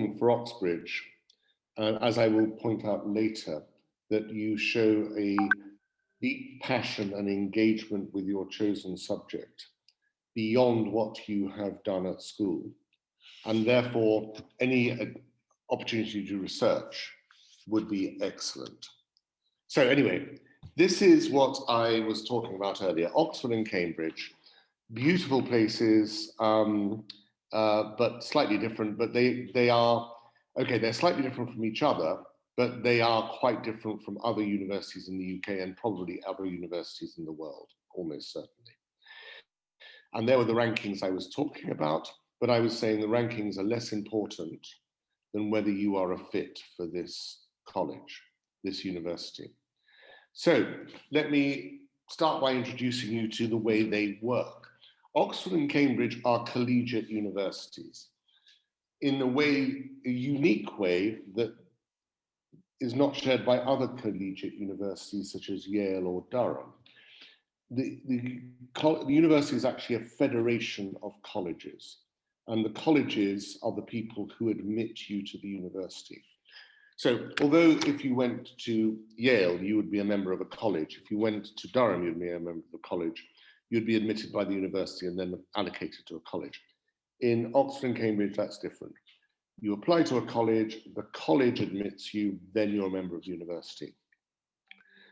important for Oxbridge, as I will point out later, that you show a deep passion and engagement with your chosen subject beyond what you have done at school. And therefore, any opportunity to research would be excellent. So anyway, this is what I was talking about earlier. Oxford and Cambridge, beautiful places, but slightly different. But they are, okay, they're slightly different from each other, but they are quite different from other universities in the UK and probably other universities in the world, almost certainly. And there were the rankings I was talking about, but I was saying the rankings are less important than whether you are a fit for this college, this university. So let me start by introducing you to the way they work. Oxford and Cambridge are collegiate universities in a unique way that is not shared by other collegiate universities such as Yale or Durham. The university is actually a federation of colleges, and the colleges are the people who admit you to the university. So although if you went to Yale, you would be a member of a college, if you went to Durham, you'd be a member of a college, you'd be admitted by the university and then allocated to a college. In Oxford and Cambridge, that's different. You apply to a college, the college admits you, then you're a member of the university.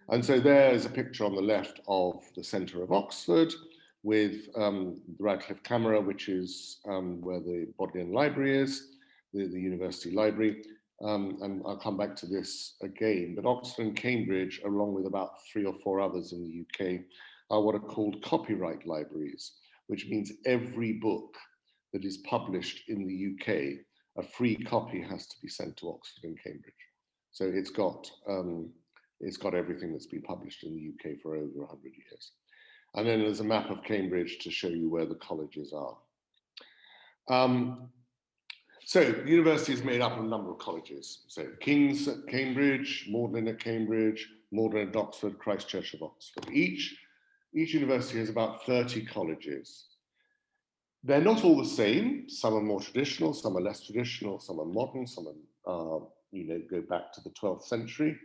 And so there's a picture on the left of the centre of Oxford with the Radcliffe Camera, which is where the Bodleian Library is, the university library. And I'll come back to this again, but Oxford and Cambridge, along with about 3 or 4 others in the UK, are what are called copyright libraries, which means every book that is published in the UK, a free copy has to be sent to Oxford and Cambridge. So it's got everything that's been published in the UK for over 100 years. And then there's a map of Cambridge to show you where the colleges are. So the university is made up of a number of colleges. So King's at Cambridge, Magdalen at Cambridge, Magdalen at Oxford, Christ Church of Oxford. Each university has about 30 colleges. They're not all the same. Some are more traditional, some are less traditional, some are modern, some are, go back to the 12th century.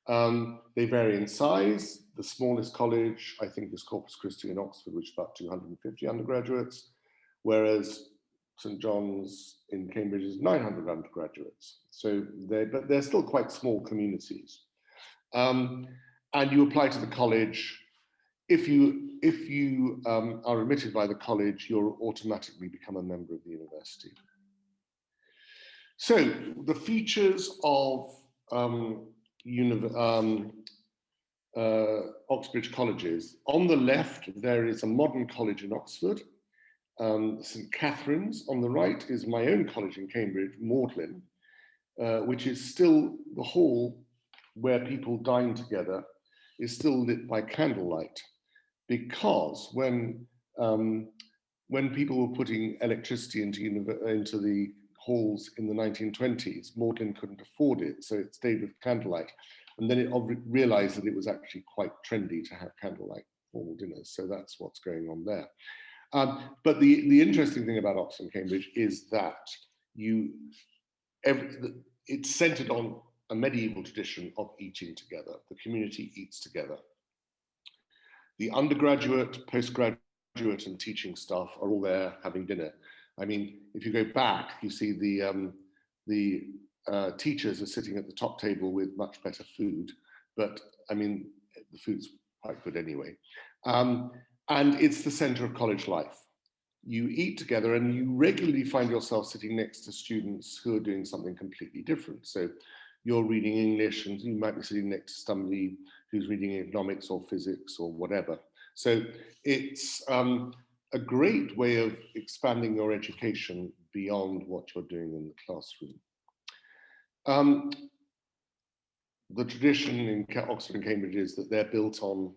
They vary in size. The smallest college, I think, is Corpus Christi in Oxford, which is about 250 undergraduates, whereas St. John's in Cambridge is 900 undergraduates. So but they're still quite small communities. And you apply to the college. If you are admitted by the college, you'll automatically become a member of the university. So the features of Oxbridge colleges. On the left, there is a modern college in Oxford, St. Catherine's. On the right is my own college in Cambridge, Magdalen, which is still the hall where people dine together, is still lit by candlelight, because when people were putting electricity into the halls in the 1920s, Magdalen couldn't afford it, so it stayed with candlelight. And then it realized that it was actually quite trendy to have candlelight formal dinners, so that's what's going on there. But the interesting thing about Oxford and Cambridge is that it's centered on a medieval tradition of eating together. The community eats together. The undergraduate, postgraduate, and teaching staff are all there having dinner. I mean, if you go back, you see the teachers are sitting at the top table with much better food, but I mean, the food's quite good anyway. And it's the center of college life. You eat together and you regularly find yourself sitting next to students who are doing something completely different. So you're reading English and you might be sitting next to somebody who's reading economics or physics or whatever. So it's a great way of expanding your education beyond what you're doing in the classroom. The tradition in Oxford and Cambridge is that they're built on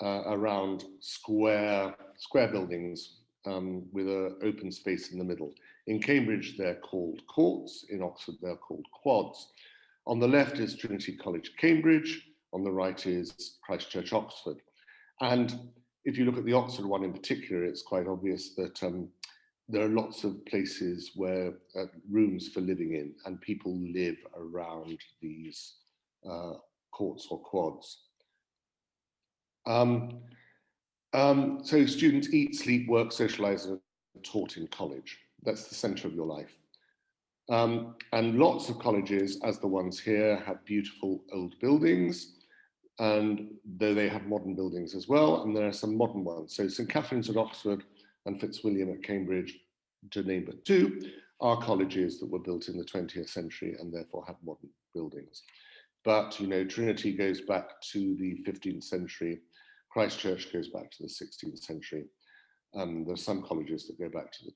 around square buildings with an open space in the middle. In Cambridge, they're called courts. In Oxford, they're called quads. On the left is Trinity College, Cambridge. On the right is Christ Church, Oxford. And if you look at the Oxford one in particular, it's quite obvious that there are lots of places where rooms for living in, and people live around these courts or quads. So students eat, sleep, work, socialise, and are taught in college. That's the centre of your life. And lots of colleges, as the ones here, have beautiful old buildings, and though they have modern buildings as well, and there are some modern ones. So St Catherine's at Oxford and Fitzwilliam at Cambridge, to name but two, are colleges that were built in the 20th century and therefore have modern buildings. But, you know, Trinity goes back to the 15th century, Christ Church goes back to the 16th century. There are some colleges that go back to the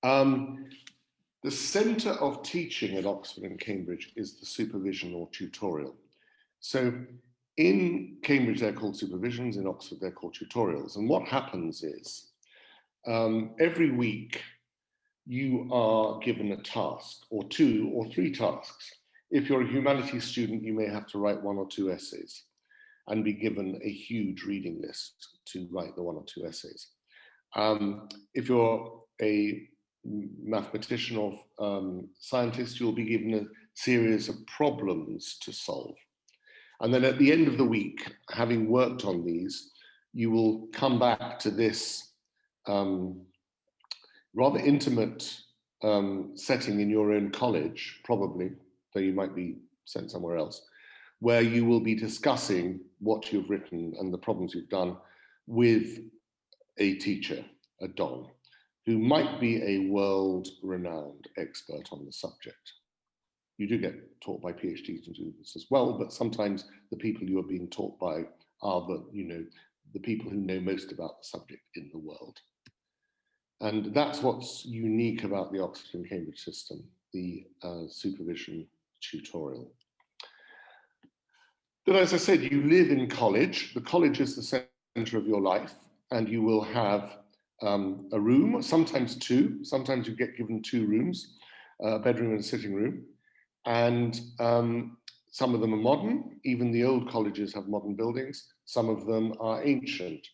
12th. The centre of teaching at Oxford and Cambridge is the supervision or tutorial. So in Cambridge, they're called supervisions, in Oxford, they're called tutorials. And what happens is every week you are given a task, or 2 or 3 tasks. If you're a humanities student, you may have to write 1 or 2 essays and be given a huge reading list to write the 1 or 2 essays. If you're a mathematician or scientist, you'll be given a series of problems to solve. And then at the end of the week, having worked on these, you will come back to this rather intimate setting in your own college, probably, though you might be sent somewhere else, where you will be discussing what you've written and the problems you've done with a teacher, a don, who might be a world-renowned expert on the subject. You do get taught by PhDs and students as well, but sometimes the people you are being taught by are the people who know most about the subject in the world. And that's what's unique about the Oxford and Cambridge system, the supervision tutorial. But as I said, you live in college. The college is the centre of your life, and you will have a room, sometimes 2. Sometimes you get given 2 rooms, a bedroom and a sitting room. And some of them are modern. Even the old colleges have modern buildings. Some of them are ancient.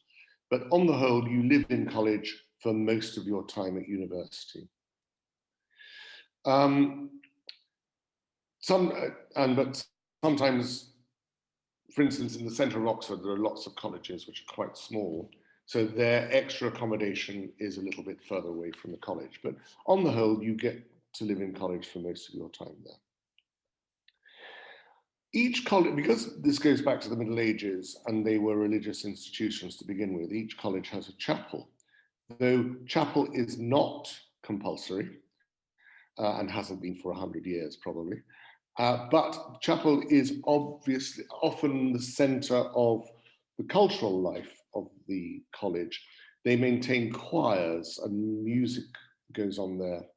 But on the whole, you live in college for most of your time at university. But sometimes, for instance, in the centre of Oxford, there are lots of colleges which are quite small. So their extra accommodation is a little bit further away from the college. But on the whole, you get to live in college for most of your time there. Each college, because this goes back to the Middle Ages and they were religious institutions to begin with, each college has a chapel. Though chapel is not compulsory and hasn't been for 100 years probably, but chapel is obviously often the centre of the cultural life of the college. They maintain choirs and music goes on there.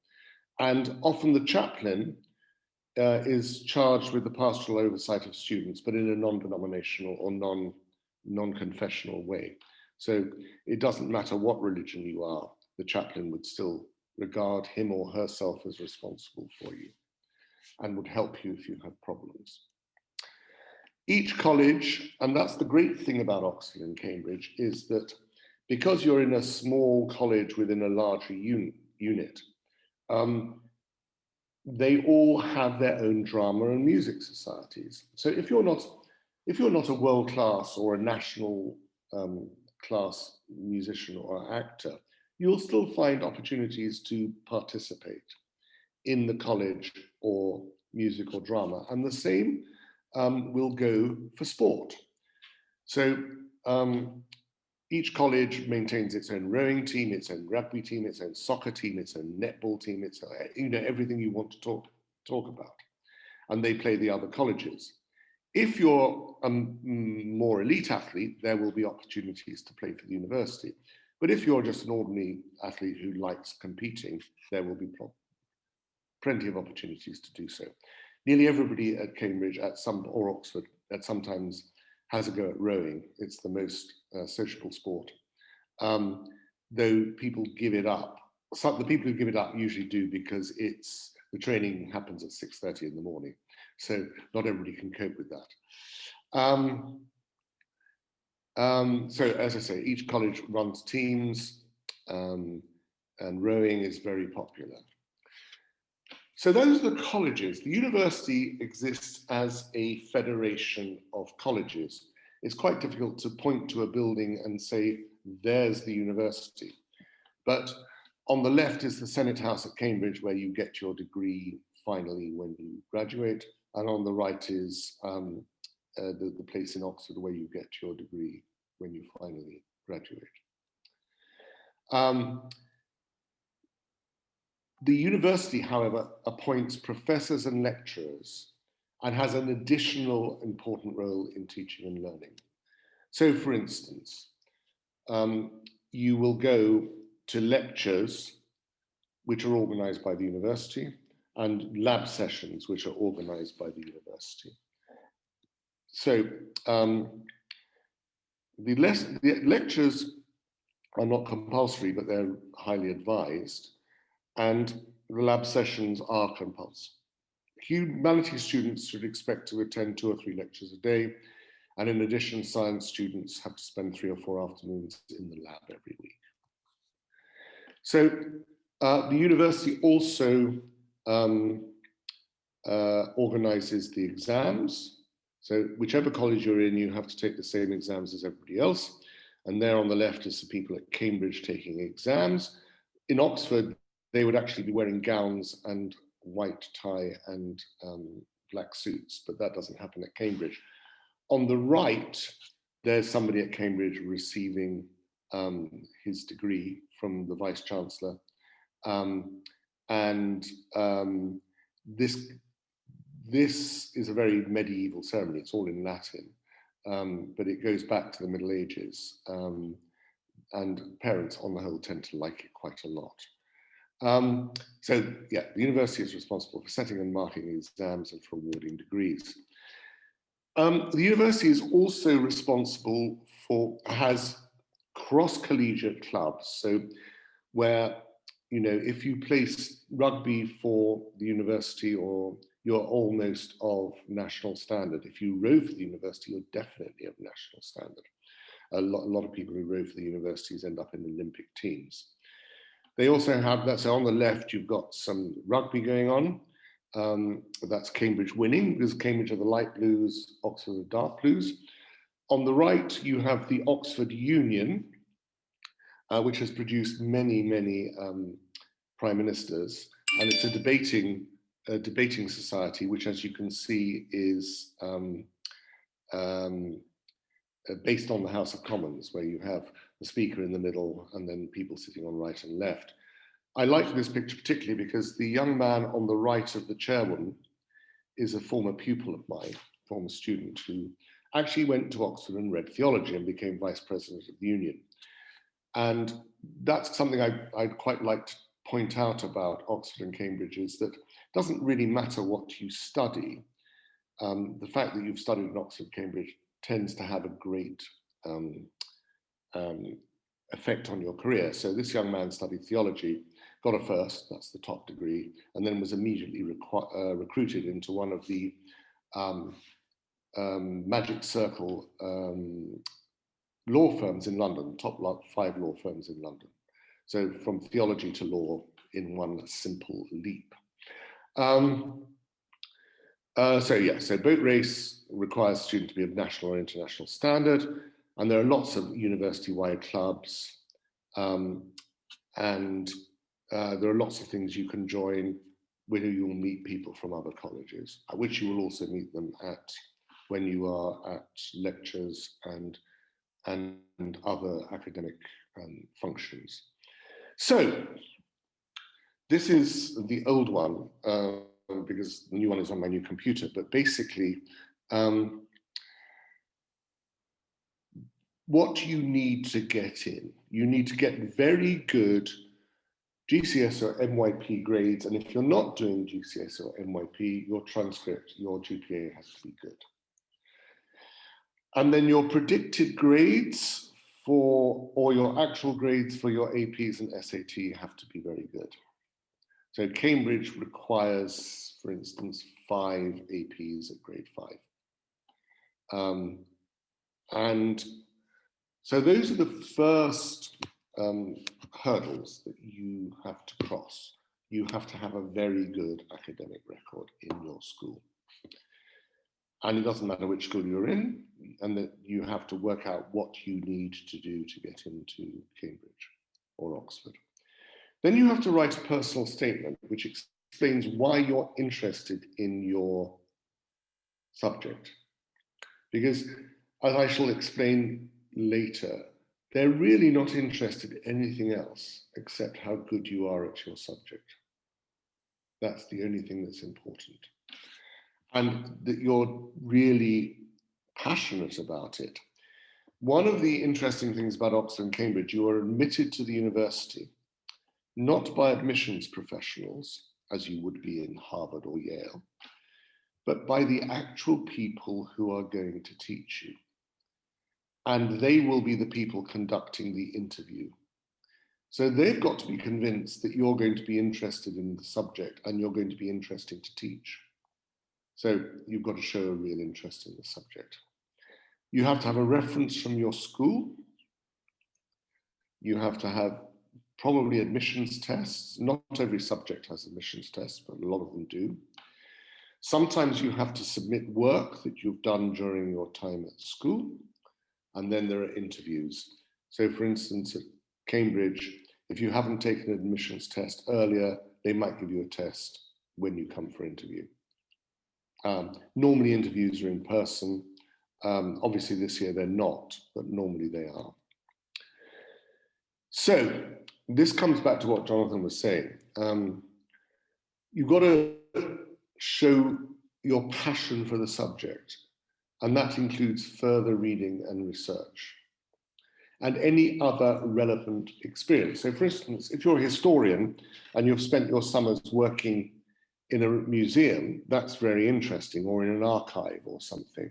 And often the chaplain is charged with the pastoral oversight of students, but in a non-denominational or non-confessional way. So it doesn't matter what religion you are, the chaplain would still regard him or herself as responsible for you and would help you if you have problems. Each college, and that's the great thing about Oxford and Cambridge, is that because you're in a small college within a larger unit, they all have their own drama and music societies. So if you're not a world class or a national class musician or actor, you'll still find opportunities to participate in the college or music or drama. And the same will go for sport. So each college maintains its own rowing team, its own rugby team, its own soccer team, its own netball team, its everything you want to talk about. And they play the other colleges. If you're a more elite athlete, there will be opportunities to play for the university. But if you're just an ordinary athlete who likes competing, there will be plenty of opportunities to do so. Nearly everybody at Cambridge or Oxford at sometimes has a go at rowing. It's the most sociable sport. Though people give it up. The people who give it up usually do because the training happens at 6:30 in the morning. So not everybody can cope with that. So as I say, each college runs teams. and rowing is very popular. So those are the colleges. The university exists as a federation of colleges. It's quite difficult to point to a building and say, there's the university. But on the left is the Senate House at Cambridge, where you get your degree finally when you graduate. And on the right is the place in Oxford where you get your degree when you finally graduate. The university, however, appoints professors and lecturers and has an additional important role in teaching and learning. So, for instance, you will go to lectures which are organized by the university and lab sessions which are organized by the university. So the lectures are not compulsory, but they're highly advised, and the lab sessions are compulsory. Humanities students should expect to attend 2 or 3 lectures a day, and in addition, science students have to spend 3 or 4 afternoons in the lab every week. So the university also organizes the exams. So whichever college you're in, you have to take the same exams as everybody else. And there on the left is the people at Cambridge taking exams. In Oxford, they would actually be wearing gowns and white tie and black suits, but that doesn't happen at Cambridge. On the right, there's somebody at Cambridge receiving his degree from the Vice-Chancellor. This is a very medieval ceremony. It's all in Latin, but it goes back to the Middle Ages. And parents, on the whole, tend to like it quite a lot. So, yeah, the university is responsible for setting and marking exams and for awarding degrees. The university is also responsible for, has cross-collegiate clubs. So where, you know, if you place rugby for the university, or you're almost of national standard. If you row for the university, you're definitely of national standard. A lot of people who row for the universities end up in Olympic teams. They also have, that's on the left, you've got some rugby going on. That's Cambridge winning, because Cambridge are the light blues, Oxford are the dark blues. On the right, you have the Oxford Union, which has produced many, many prime ministers, and it's a debating society, which, as you can see, is based on the House of Commons, where you have the Speaker in the middle and then people sitting on right and left. I like this picture particularly because the young man on the right of the chairwoman is a former pupil of mine, former student, who actually went to Oxford and read theology and became Vice President of the Union. And that's something I'd quite like to point out about Oxford and Cambridge, is that it doesn't really matter what you study. The fact that you've studied in Oxford, Cambridge tends to have a great effect on your career. So this young man studied theology, got a first, that's the top degree, and then was immediately recruited into one of the Magic Circle law firms in London, top 5 law firms in London. So from theology to law in one simple leap. So boat race requires students to be of national or international standard, and there are lots of university-wide clubs, and there are lots of things you can join where you will meet people from other colleges, at which you will also meet them at when you are at lectures and other academic functions. So this is the old one, because the new one is on my new computer, but basically what you need to get in, you need to get very good GCS or MYP grades, and if you're not doing GCS or MYP, your transcript, your GPA has to be good. And then your predicted grades or your actual grades for your APs and SAT have to be very good. So Cambridge requires, for instance, 5 APs at grade 5. And so those are the first hurdles that you have to cross. You have to have a very good academic record in your school. And it doesn't matter which school you're in, and that you have to work out what you need to do to get into Cambridge or Oxford. Then you have to write a personal statement which explains why you're interested in your subject. Because, as I shall explain later, they're really not interested in anything else except how good you are at your subject. That's the only thing that's important. And that you're really passionate about it. One of the interesting things about Oxford and Cambridge, you are admitted to the university, not by admissions professionals, as you would be in Harvard or Yale, but by the actual people who are going to teach you. And they will be the people conducting the interview. So they've got to be convinced that you're going to be interested in the subject and you're going to be interesting to teach. So you've got to show a real interest in the subject. You have to have a reference from your school. You have to have probably admissions tests. Not every subject has admissions tests, but a lot of them do. Sometimes you have to submit work that you've done during your time at school, and then there are interviews. So for instance, at Cambridge, if you haven't taken an admissions test earlier, they might give you a test when you come for interview. Normally interviews are in person. Obviously this year they're not, but normally they are. So this comes back to what Jonathan was saying. You've got to show your passion for the subject, and that includes further reading and research and any other relevant experience. So for instance, if you're a historian and you've spent your summers working in a museum, that's very interesting, or in an archive or something.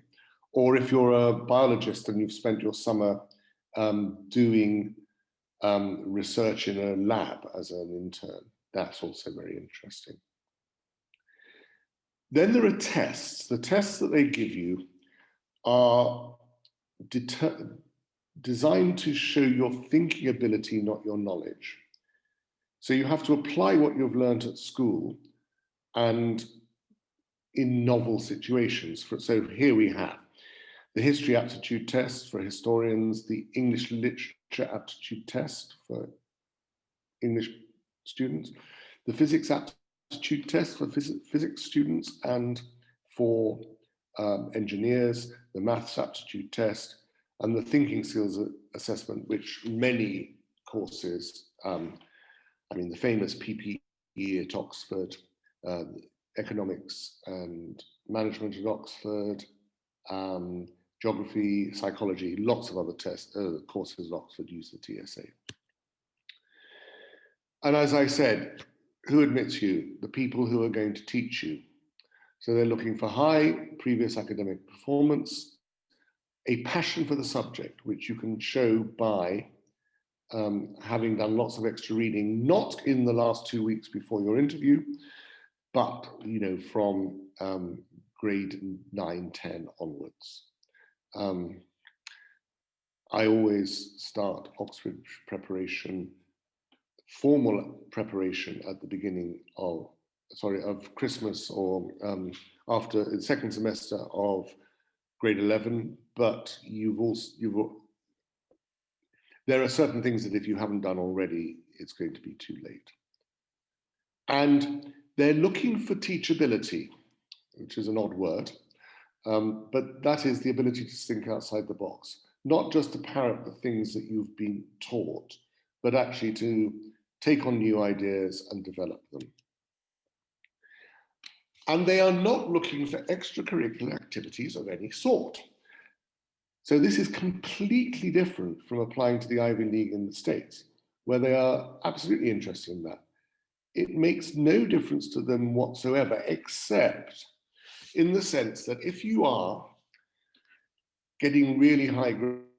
Or if you're a biologist and you've spent your summer doing research in a lab as an intern, that's also very interesting. Then there are tests. The tests that they give you are designed to show your thinking ability, not your knowledge. So you have to apply what you've learned at school and in novel situations. So here we have the history aptitude test for historians, the English literature aptitude test for English students, the physics aptitude test for physics students and for engineers, the maths aptitude test, and the thinking skills assessment, which many courses, I mean, the famous PPE at Oxford, economics and management at Oxford, geography, psychology, lots of other tests, courses at Oxford use the TSA. And as I said, who admits you? The people who are going to teach you. So they're looking for high previous academic performance, a passion for the subject, which you can show by having done lots of extra reading, not in the last 2 weeks before your interview, but from grade 9, 10 onwards. I always start Oxbridge preparation, formal preparation at the beginning of Christmas or after the second semester of grade 11, but there are certain things that if you haven't done already, it's going to be too late. And they're looking for teachability, which is an odd word, but that is the ability to think outside the box, not just to parrot the things that you've been taught, but actually to take on new ideas and develop them. And they are not looking for extracurricular activities of any sort. So this is completely different from applying to the Ivy League in the States, where they are absolutely interested in that. It makes no difference to them whatsoever, except in the sense that if you are getting really high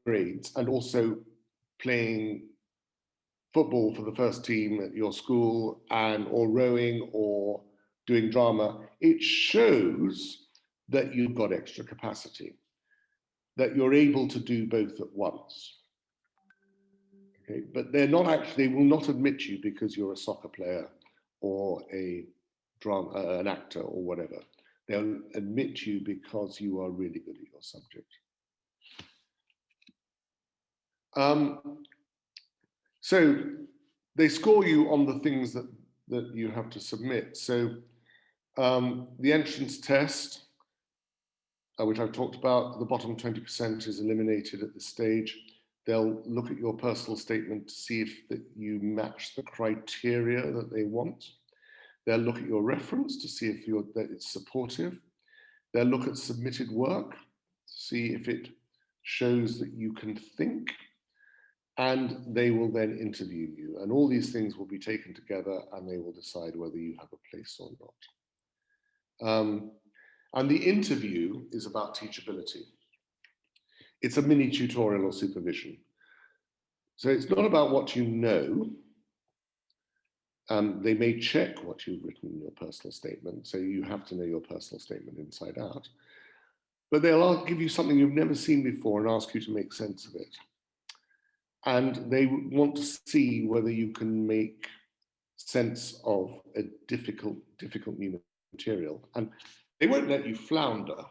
grades and also playing football for the first team at your school or rowing or doing drama, it shows that you've got extra capacity, that you're able to do both at once. Okay, but they're not actually, they will not admit you because you're a soccer player or a drama, an actor or whatever. They'll admit you because you are really good at your subject. So they score you on the things that you have to submit. So the entrance test, which I've talked about, the bottom 20% is eliminated at this stage. They'll look at your personal statement to see if you match the criteria that they want. They'll look at your reference to see if that it's supportive. They'll look at submitted work to see if it shows that you can think, and they will then interview you. And all these things will be taken together and they will decide whether you have a place or not. And the interview is about teachability. It's a mini tutorial or supervision. So it's not about what you know. They may check what you've written in your personal statement, so you have to know your personal statement inside out. But they'll give you something you've never seen before and ask you to make sense of it. And they want to see whether you can make sense of a difficult new material. And they won't let you flounder.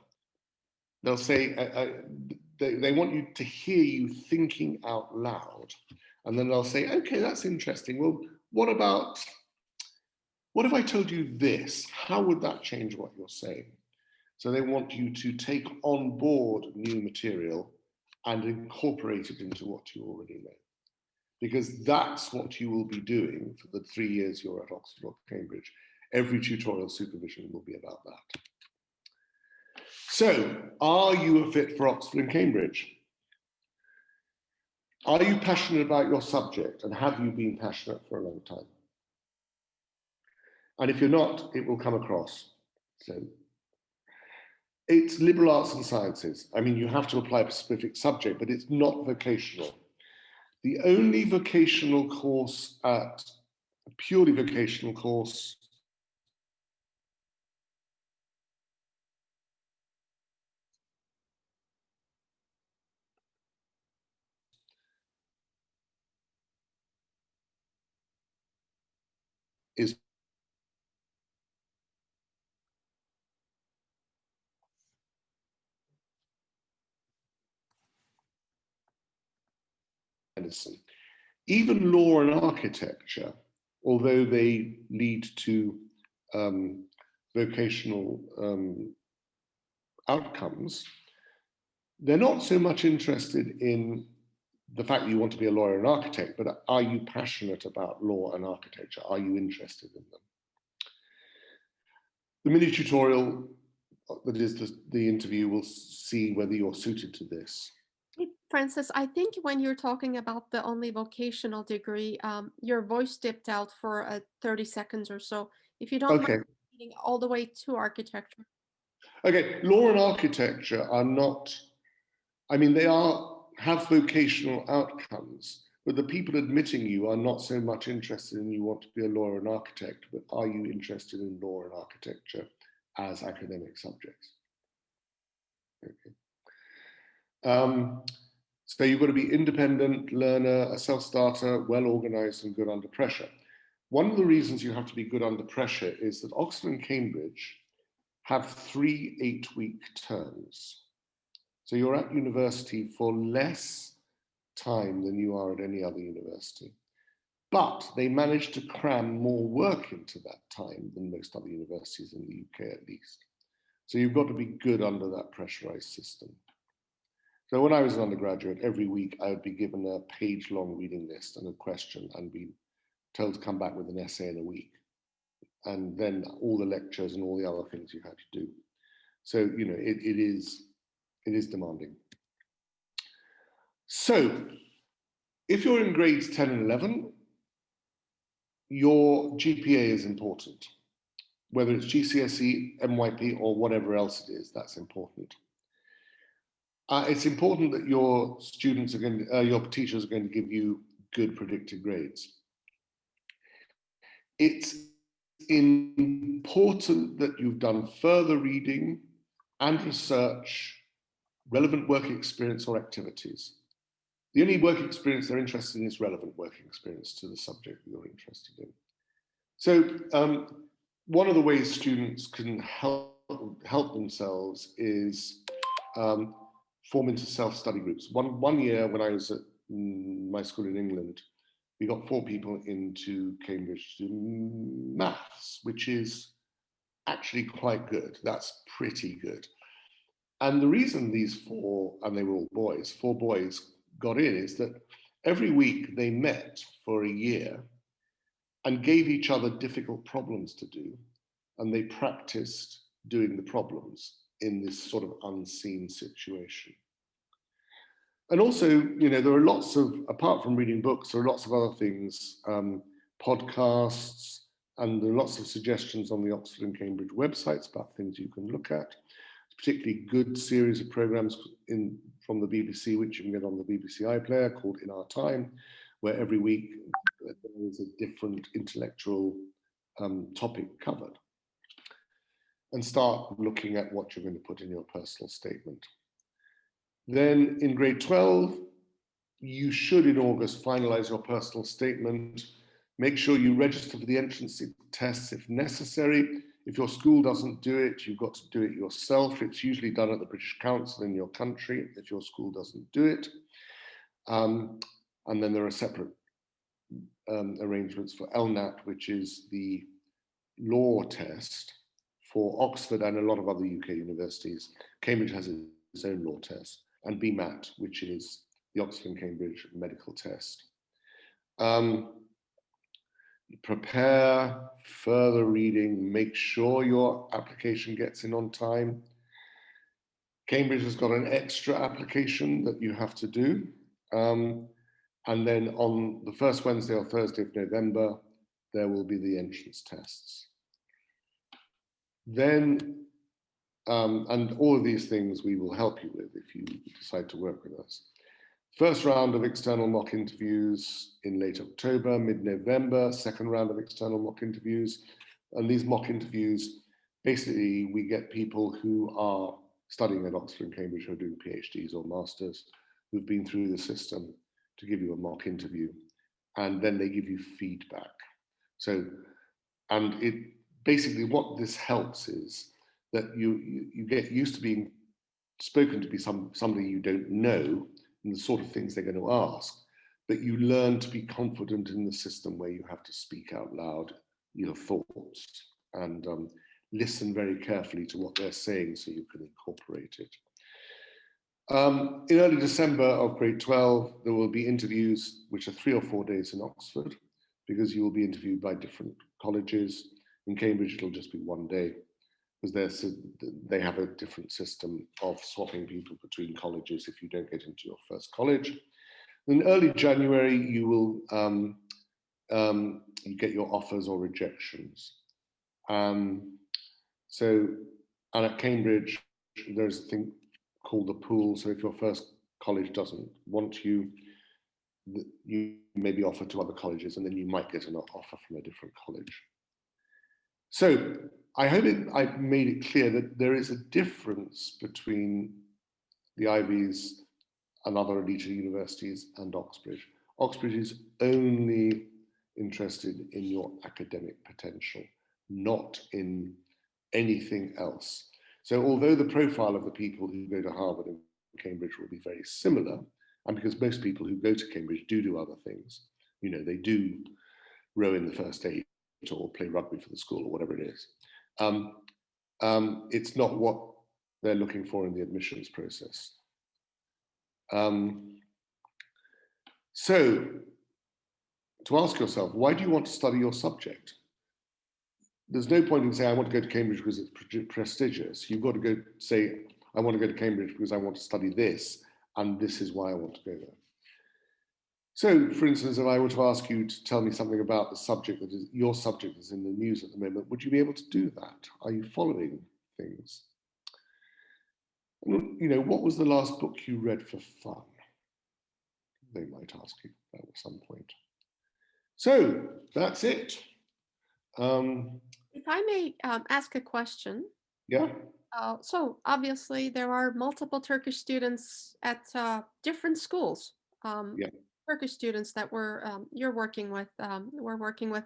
They'll say, they want you to hear you thinking out loud. And then they'll say, okay, that's interesting. Well, what if I told you this? How would that change what you're saying? So they want you to take on board new material and incorporate it into what you already know. Because that's what you will be doing for the 3 years you're at Oxford or Cambridge. Every tutorial supervision will be about that. So, are you a fit for Oxford and Cambridge? Are you passionate about your subject, and have you been passionate for a long time? And if you're not, it will come across. So, it's liberal arts and sciences. I mean, you have to apply a specific subject, but it's not vocational. The only vocational course a purely vocational course is medicine. Even law and architecture, although they lead to vocational outcomes, they're not so much interested in the fact that you want to be a lawyer and architect, but are you passionate about law and architecture? Are you interested in them? The mini tutorial, that is the interview, will see whether you're suited to this. Francis, I think when you're talking about the only vocational degree, your voice dipped out for 30 seconds or so. If you don't mind reading all the way to architecture. Okay, law and architecture are not, I mean, they have vocational outcomes, but the people admitting you are not so much interested in you want to be a lawyer and architect, but are you interested in law and architecture as academic subjects? Okay. So you've got to be independent, learner, a self-starter, well-organized and good under pressure. One of the reasons you have to be good under pressure is that Oxford and Cambridge have 3 8-week terms. So you're at university for less time than you are at any other university. But they manage to cram more work into that time than most other universities in the UK, at least. So you've got to be good under that pressurized system. So when I was an undergraduate, every week I would be given a page-long reading list and a question and be told to come back with an essay in a week. And then all the lectures and all the other things you had to do. So, you know, it is demanding. So if you're in grades 10 and 11, your GPA is important. Whether it's GCSE, MYP, or whatever else it is, that's important. It's important that your students are going to, your teachers are going to give you good predicted grades. It's important that you've done further reading and research, relevant work experience or activities. The only work experience they're interested in is relevant working experience to the subject that you're interested in. So one of the ways students can help themselves is form into self-study groups. One year when I was at my school in England, we got 4 people into Cambridge to do maths, which is actually quite good. That's pretty good. And the reason these 4, and they were all boys, 4 boys got in is that every week they met for a year and gave each other difficult problems to do, and they practiced doing the problems in this sort of unseen situation. And also, you know, there are lots of, apart from reading books, there are lots of other things, podcasts, and there are lots of suggestions on the Oxford and Cambridge websites about things you can look at. It's a particularly good series of programs from the BBC, which you can get on the BBC iPlayer, called In Our Time, where every week there is a different intellectual topic covered. And start looking at what you're going to put in your personal statement. Then in grade 12, you should in August finalize your personal statement. Make sure you register for the entrance tests if necessary. If your school doesn't do it, you've got to do it yourself. It's usually done at the British Council in your country if your school doesn't do it. And then there are separate arrangements for LNAT, which is the law test for Oxford and a lot of other UK universities. Cambridge has its own law test, and BMAT, which is the Oxford and Cambridge medical test. Prepare further reading, make sure your application gets in on time. Cambridge has got an extra application that you have to do. And then on the first Wednesday or Thursday of November, there will be the entrance tests. Then, and all of these things we will help you with if you decide to work with us. First round of external mock interviews in late October, mid-November, second round of external mock interviews. And these mock interviews, basically we get people who are studying at Oxford and Cambridge, who are doing PhDs or masters, who've been through the system to give you a mock interview. And then they give you feedback. So, and it basically what this helps is that you get used to being spoken to be somebody you don't know, and the sort of things they're going to ask, but you learn to be confident in the system where you have to speak out loud your thoughts and listen very carefully to what they're saying so you can incorporate it. In early December of grade 12, there will be interviews, which are 3 or 4 days in Oxford, because you will be interviewed by different colleges. In Cambridge, it'll just be 1 day, because they have a different system of swapping people between colleges if you don't get into your first college. In early January, you will you get your offers or rejections. So, and at Cambridge, there's a thing called the pool. So if your first college doesn't want you, you may be offered to other colleges, and then you might get an offer from a different college. So I hope I've made it clear that there is a difference between the Ivies and other elite universities and Oxbridge. Oxbridge is only interested in your academic potential, not in anything else. So although the profile of the people who go to Harvard and Cambridge will be very similar, and because most people who go to Cambridge do other things, you know, they do row in the first aid or play rugby for the school or whatever it is, it's not what they're looking for in the admissions process. So to ask yourself, why do you want to study your subject? There's no point in saying, I want to go to Cambridge because it's prestigious. You've got to go say, I want to go to Cambridge because I want to study this, and this is why I want to go there. So, for instance, if I were to ask you to tell me something about the subject that is your subject is in the news at the moment, would you be able to do that? Are you following things? You know, what was the last book you read for fun? They might ask you that at some point. So that's it. If I may ask a question. Yeah. So obviously there are multiple Turkish students at different schools. Yeah. Turkish students that you're working with, we're working with.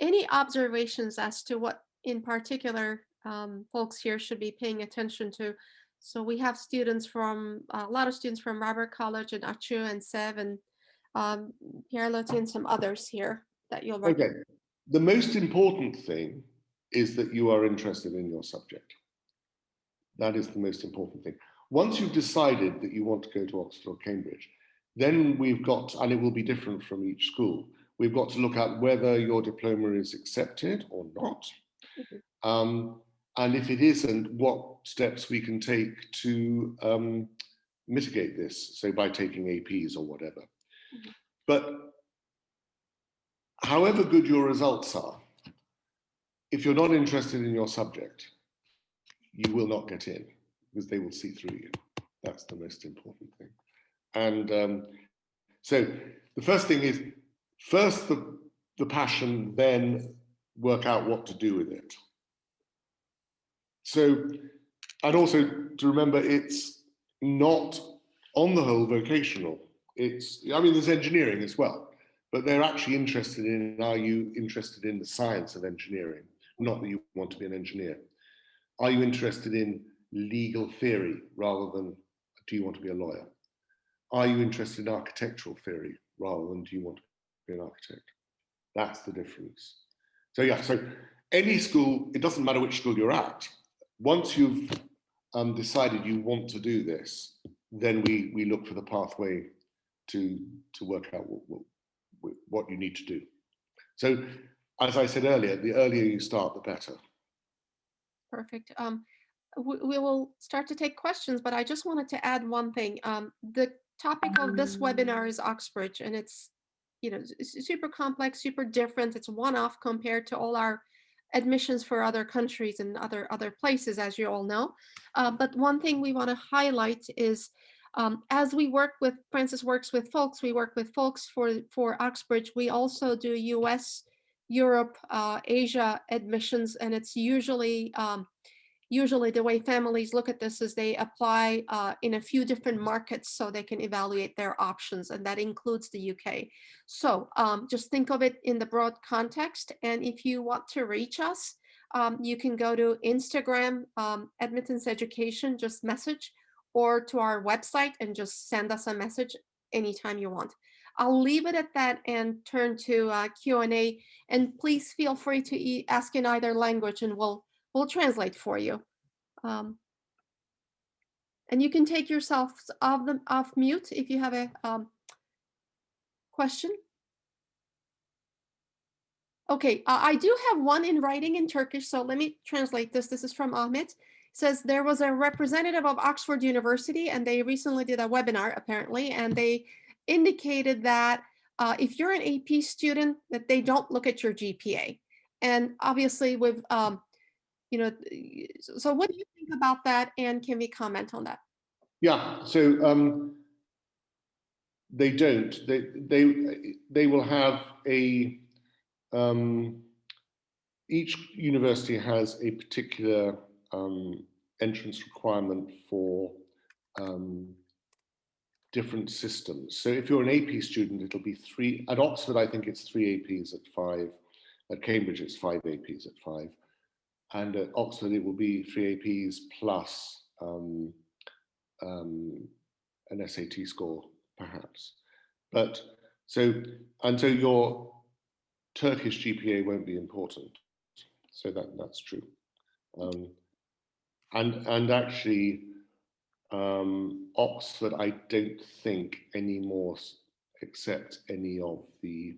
Any observations as to what in particular folks here should be paying attention to? So we have students from a lot of students from Robert College and Achu and Sev and Pierre Loti and some others here that you'll Okay. recognize. The most important thing is that you are interested in your subject. That is the most important thing. Once you've decided that you want to go to Oxford or Cambridge, then we've got, and it will be different from each school, we've got to look at whether your diploma is accepted or not. And if it isn't, what steps we can take to mitigate this, so by taking APs or whatever. But however good your results are, if you're not interested in your subject, you will not get in because they will see through you. That's the most important thing. And so the first thing is, first the passion, then work out what to do with it. So, and also to remember, it's not on the whole vocational. I mean, there's engineering as well, but they're actually interested in, are you interested in the science of engineering? Not that you want to be an engineer. Are you interested in legal theory rather than do you want to be a lawyer? Are you interested in architectural theory rather than do you want to be an architect? That's the difference. So yeah, so any school, it doesn't matter which school you're at, once you've decided you want to do this, then we look for the pathway to work out what you need to do. So as I said earlier, the earlier you start, the better. Perfect. We will start to take questions, but I just wanted to add one thing. The topic of this webinar is Oxbridge, and it's super complex, super different. It's one-off compared to all our admissions for other countries and other places, as you all know. But one thing we want to highlight is as we work with Francis works with folks, we work with folks for Oxbridge. We also do US, Europe, Asia admissions, and it's usually the way families look at this is they apply in a few different markets so they can evaluate their options, and that includes the UK. So just think of it in the broad context, and if you want to reach us, you can go to Instagram, Admittance Education, just message, or to our website and just send us a message anytime you want. I'll leave it at that and turn to Q&A, and please feel free to ask in either language and we'll translate for you. And you can take yourself off mute if you have a question. Okay, I do have one in writing in Turkish, so let me translate this. This is from Ahmet. It says there was a representative of Oxford University, and they recently did a webinar, apparently, and they indicated that if you're an AP student, that they don't look at your GPA. And obviously, with so what do you think about that, and can we comment on that? Yeah, so they don't. They will have a each university has a particular entrance requirement for different systems. So if you're an AP student, it'll be 3. At Oxford, I think it's 3 APs at 5. At Cambridge, it's 5 APs at 5. And at Oxford, it will be 3 APs plus an SAT score, perhaps. But so your Turkish GPA won't be important. So that's true. And actually, Oxford, I don't think anymore accept any of the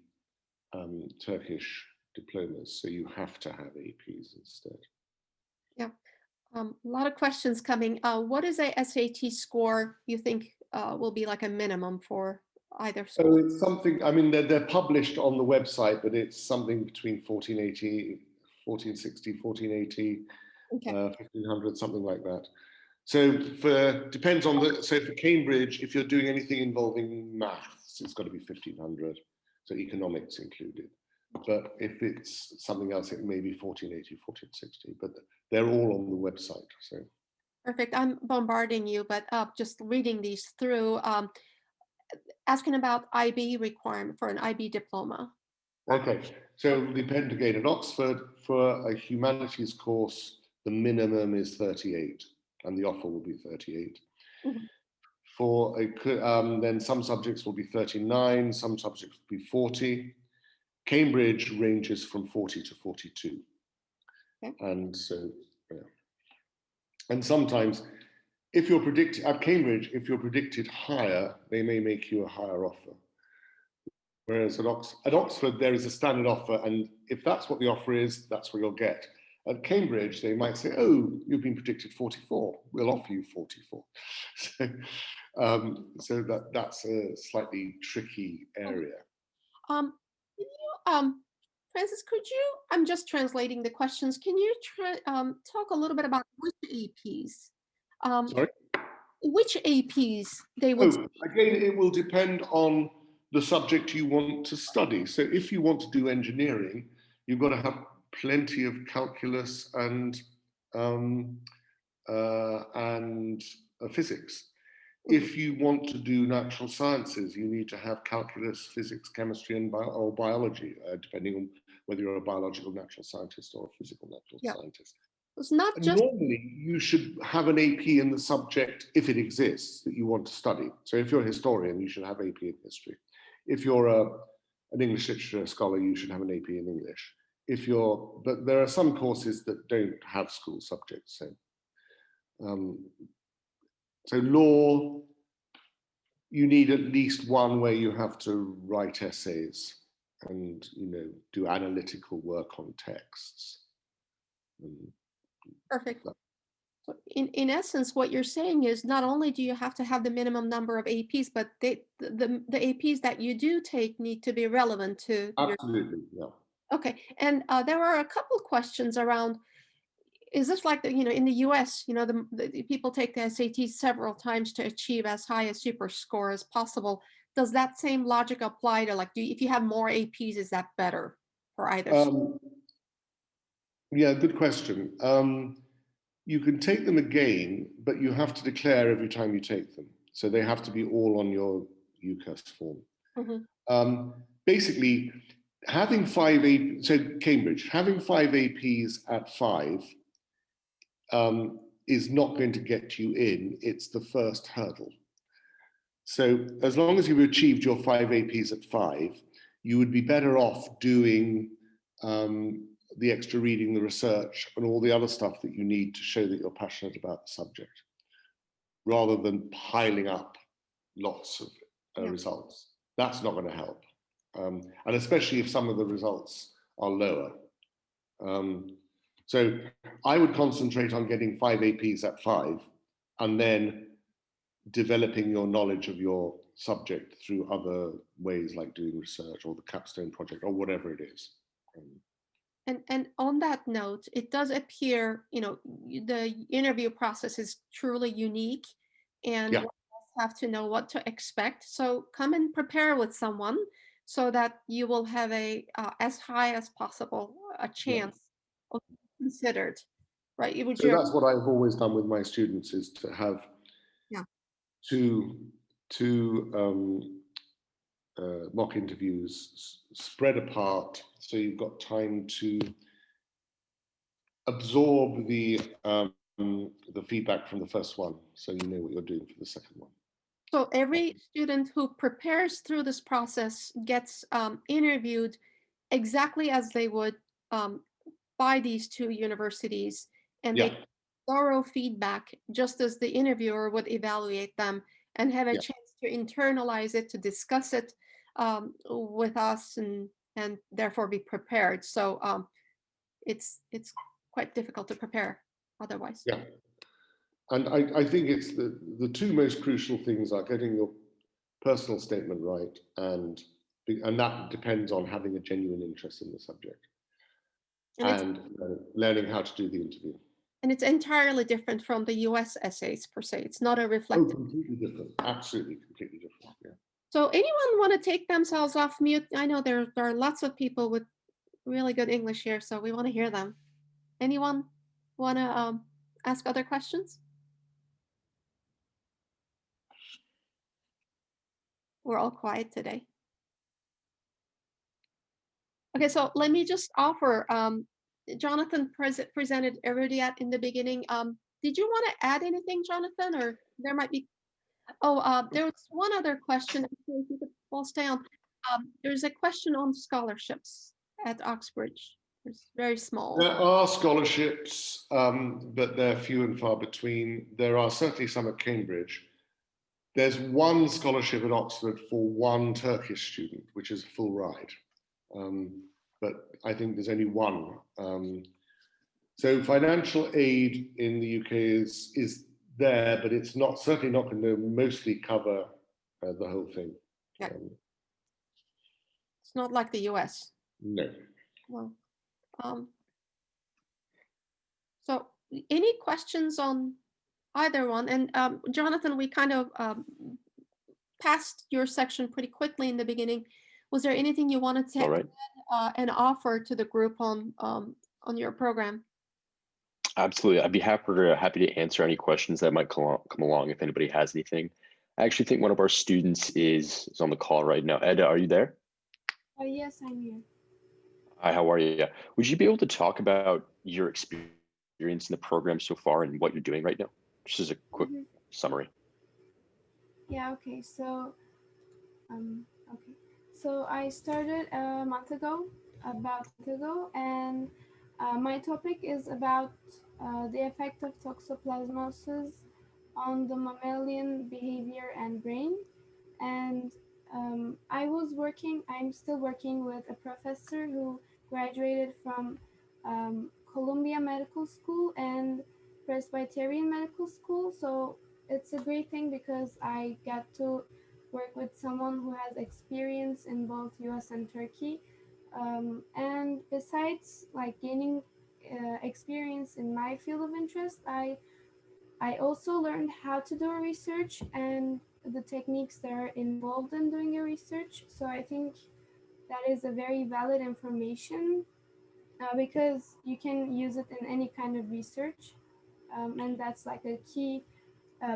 Turkish diplomas. So you have to have APs instead. Yeah, a lot of questions coming. What is a SAT score you think will be like a minimum for either school? So it's something, I mean, they're published on the website, but it's something between 1480, 1460, 1480, Okay. 1500, something like that. So depends on so for Cambridge, if you're doing anything involving maths, it's got to be 1500, so economics included. But if it's something else, it may be 1480, 1460, but they're all on the website. So Perfect. I'm bombarding you, but just reading these through. asking about IB requirement for an IB diploma. Okay, so it will depend again. At Oxford, for a humanities course, the minimum is 38, and the offer will be 38. Mhm. For then some subjects will be 39, some subjects will be 40. Cambridge ranges from 40 to 42. Okay. And so, yeah. And sometimes, if you're predicted at Cambridge, if you're predicted higher, they may make you a higher offer. Whereas at Oxford, there is a standard offer, and if that's what the offer is, that's what you'll get. At Cambridge, they might say, "Oh, you've been predicted 44. We'll offer you 44." So that's a slightly tricky area. Um, can you, Francis, could you, I'm just translating the questions. Can you talk a little bit about which APs? Um, Sorry. which APs they would. Oh, again, it will depend on the subject you want to study. So if you want to do engineering, you've got to have plenty of calculus and physics. If you want to do natural sciences, you need to have calculus, physics, chemistry, and or biology, depending on whether you're a biological natural scientist or a physical natural Yeah. scientist. It's not just. Normally, you should have an AP in the subject if it exists that you want to study. So if you're a historian, you should have AP in history. If you're an English literature scholar, you should have an AP in English. But there are some courses that don't have school subjects. So law, you need at least one where you have to write essays and do analytical work on texts. Perfect. So in essence, what you're saying is not only do you have to have the minimum number of APs, but the APs that you do take need to be relevant to your. Absolutely, yeah. Okay, and there were a couple questions around. Is this like in the US, the people take the SAT several times to achieve as high a super score as possible. Does that same logic apply to if you have more APs, is that better for either? Yeah, good question. You can take them again, but you have to declare every time you take them. So they have to be all on your UCAS form. Basically, having Cambridge, having 5 APs at 5 is not going to get you in. It's the first hurdle. So as long as you've achieved your 5 APs at 5, you would be better off doing the extra reading, the research, and all the other stuff that you need to show that you're passionate about the subject, rather than piling up lots of results. That's not going to help. And especially if some of the results are lower. So I would concentrate on getting 5 APs at 5, and then developing your knowledge of your subject through other ways like doing research or the capstone project or whatever it is. And on that note, it does appear, the interview process is truly unique, and one have to know what to expect. So come and prepare with someone so that you will have as high as possible a chance of being considered, right? So that's what I've always done with my students, is to have two mock interviews spread apart, so you've got time to absorb the feedback from the first one, so you know what you're doing for the second one. So every student who prepares through this process gets interviewed exactly as they would by these two universities, and they get thorough feedback just as the interviewer would evaluate them and have a chance to internalize it, to discuss it with us, and therefore be prepared. So it's quite difficult to prepare otherwise. Yeah. And I think it's the two most crucial things are getting your personal statement right, and that depends on having a genuine interest in the subject, and learning how to do the interview. And it's entirely different from the US essays per se. It's not a reflective. Oh, completely different. Absolutely, completely different. Yeah. So anyone want to take themselves off mute? I know there are lots of people with really good English here, so we want to hear them. Anyone want to ask other questions? We're all quiet today. Okay, so let me just offer, Jonathan presented Erudiat in the beginning. Did you want to add anything, Jonathan, or there might be, oh, there was one other question, actually, if you could all stay on. There's a question on scholarships at Oxbridge. It's very small. There are scholarships, but they're few and far between. There are certainly some at Cambridge. There's one scholarship at Oxford for one Turkish student, which is a full ride. But I think there's only one. So financial aid in the UK is there, but it's not certainly not going to mostly cover the whole thing. Yeah. It's not like the US. No. Well, so any questions on either one? And Jonathan, we kind of passed your section pretty quickly in the beginning. Was there anything you wanted to add and offer to the group on your program? Absolutely. I'd be happy to answer any questions that might come along if anybody has anything. I actually think one of our students is on the call right now. Ed, are you there? Yes, I'm here. Hi, how are you? Would you be able to talk about your experience in the program so far and what you're doing right now? Just as a quick summary. Yeah, okay. So I started a month ago, and my topic is about the effect of toxoplasmosis on the mammalian behavior and brain. And I'm still working with a professor who graduated from Columbia Medical School and Presbyterian Medical School. So it's a great thing because I get to work with someone who has experience in both US and Turkey. And besides like gaining experience in my field of interest, I also learned how to do research and the techniques that are involved in doing your research. So I think that is a very valid information because you can use it in any kind of research. And that's like a key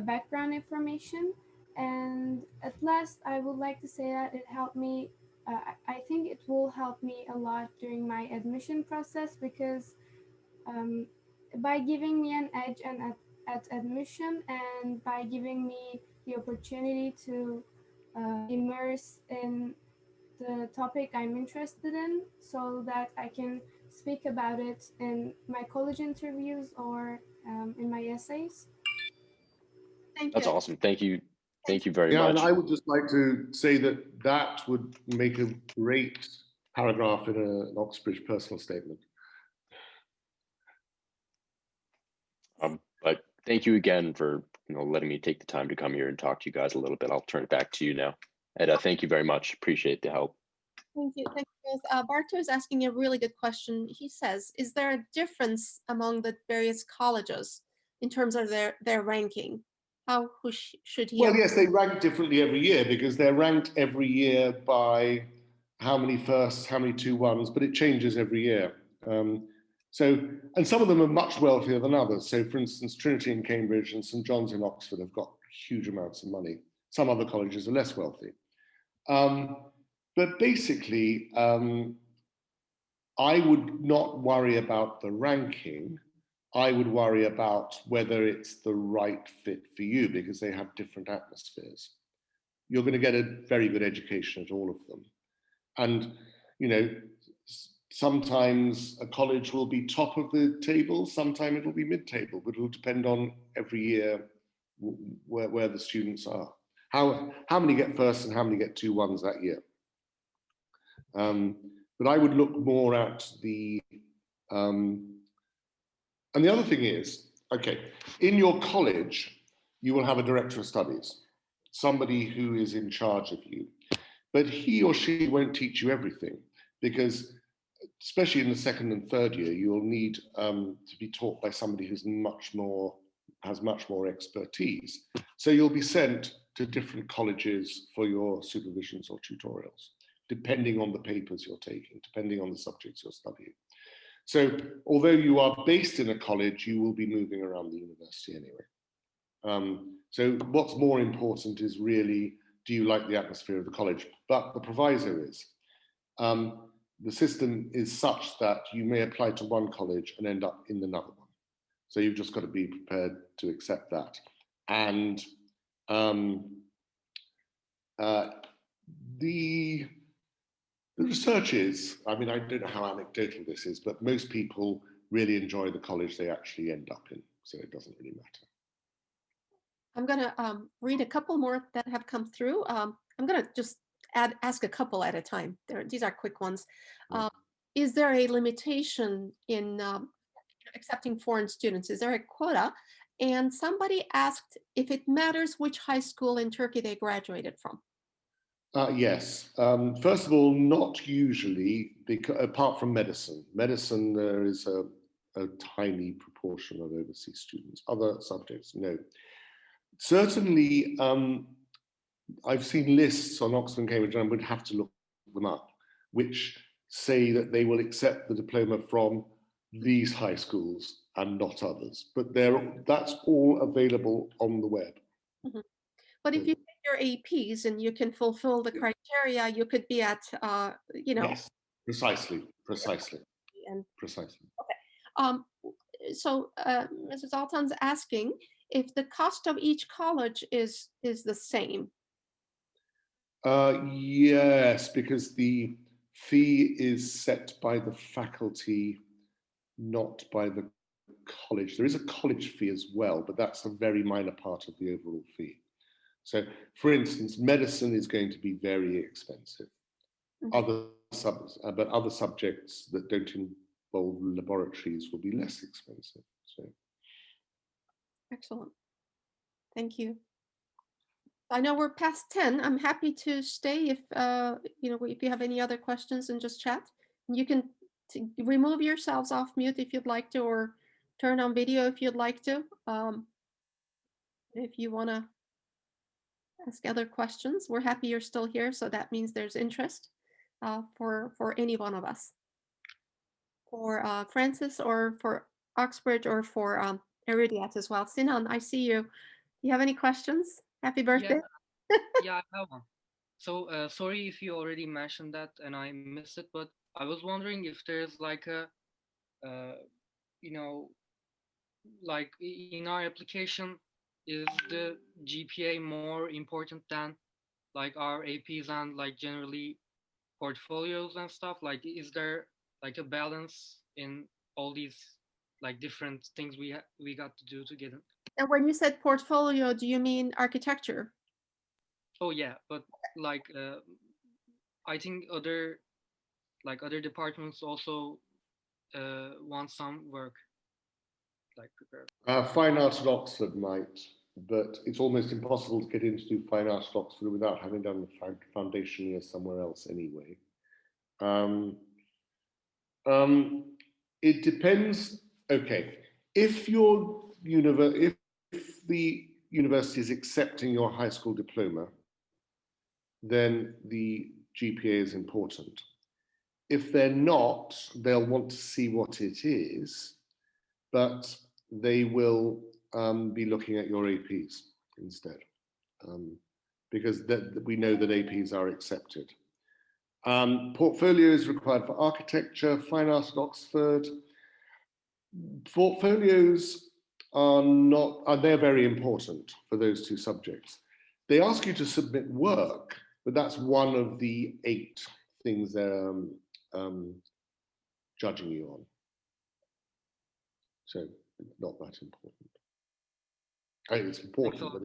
background information. And at last, I would like to say that it helped me. I think it will help me a lot during my admission process because by giving me an edge at admission and by giving me the opportunity to immerse in the topic I'm interested in so that I can speak about it in my college interviews or in my essays. Thank That's you. awesome. Thank you. Thank you very much. And I would just like to say that would make a great paragraph in an Oxbridge personal statement. But thank you again for letting me take the time to come here and talk to you guys a little bit. I'll turn it back to you now. Ed, thank you very much. Appreciate the help. Thank you. Thank you both. Barto is asking a really good question. He says, is there a difference among the various colleges in terms of their ranking? Who should he? Well, yes, they rank differently every year because they're ranked every year by how many firsts, how many 2-1s, but it changes every year. And some of them are much wealthier than others. So, for instance, Trinity in Cambridge and St. John's in Oxford have got huge amounts of money. Some other colleges are less wealthy. But basically, I would not worry about the ranking. I would worry about whether it's the right fit for you because they have different atmospheres. You're going to get a very good education at all of them. And, sometimes a college will be top of the table, sometimes it'll be mid-table, but it'll depend on every year where the students are. How many get first and how many get 2-1s that year. But I would look more at the, and the other thing is, okay, in your college, you will have a director of studies, somebody who is in charge of you, but he or she won't teach you everything because especially in the second and third year, you'll need to be taught by somebody who's has much more expertise. So you'll be sent to different colleges for your supervisions or tutorials, depending on the papers you're taking, depending on the subjects you're studying. So although you are based in a college, you will be moving around the university anyway. So what's more important is really do you like the atmosphere of the college? But the proviso is, the system is such that you may apply to one college and end up in another one. So you've just got to be prepared to accept that. And the research is, I mean, I don't know how anecdotal this is, but most people really enjoy the college they actually end up in. So it doesn't really matter. I'm going to read a couple more that have come through. I'm going to just ask a couple at a time. These are quick ones. Is there a limitation in accepting foreign students? Is there a quota? And somebody asked if it matters which high school in Turkey they graduated from. Yes. First of all, not usually, because apart from medicine. Medicine, there is a tiny proportion of overseas students. Other subjects, no. Certainly, I've seen lists on Oxford and Cambridge, and I would have to look them up, which say that they will accept the diploma from these high schools and not others. But that's all available on the web. Mm-hmm. But if you take your APs and you can fulfill the criteria, you could be at, Yes, precisely. And, precisely. Okay. So Mrs. Altan's asking if the cost of each college is the same. Yes, because the fee is set by the faculty, not by the college. There is a college fee as well, but that's a very minor part of the overall fee. So, for instance, medicine is going to be very expensive. Mm-hmm. But other subjects that don't involve laboratories will be less expensive. So, excellent. Thank you. I know we're past 10. I'm happy to stay if if you have any other questions and just chat. You can remove yourselves off mute if you'd like to, or turn on video if you'd like to. If you want to ask other questions, we're happy you're still here. So that means there's interest for any one of us. For Francis, or for Oxbridge, or for Erudiat as well. Sinan, I see you. Do you have any questions? Happy birthday. Yeah, I have one. So sorry if you already mentioned that and I missed it, but I was wondering if there's like a, like in our application, is the GPA more important than like our APs and like generally portfolios and stuff? Like, is there like a balance in all these like different things we got to do to get it? And when you said portfolio, do you mean architecture? Oh yeah, but like I think other departments also want some work like prepared. Fine art at Oxford might, but it's almost impossible to get in to do fine art at Oxford without having done the foundation year somewhere else anyway. It depends. Okay, if the university is accepting your high school diploma, then the GPA is important. If they're not, they'll want to see what it is, but they will be looking at your APs instead, because we know that APs are accepted. Portfolio is required for architecture, fine art at Oxford. Portfolios they're very important for those two subjects. They ask you to submit work, but that's one of the 8 things they're judging you on. So it's not that important. I mean, it's important, but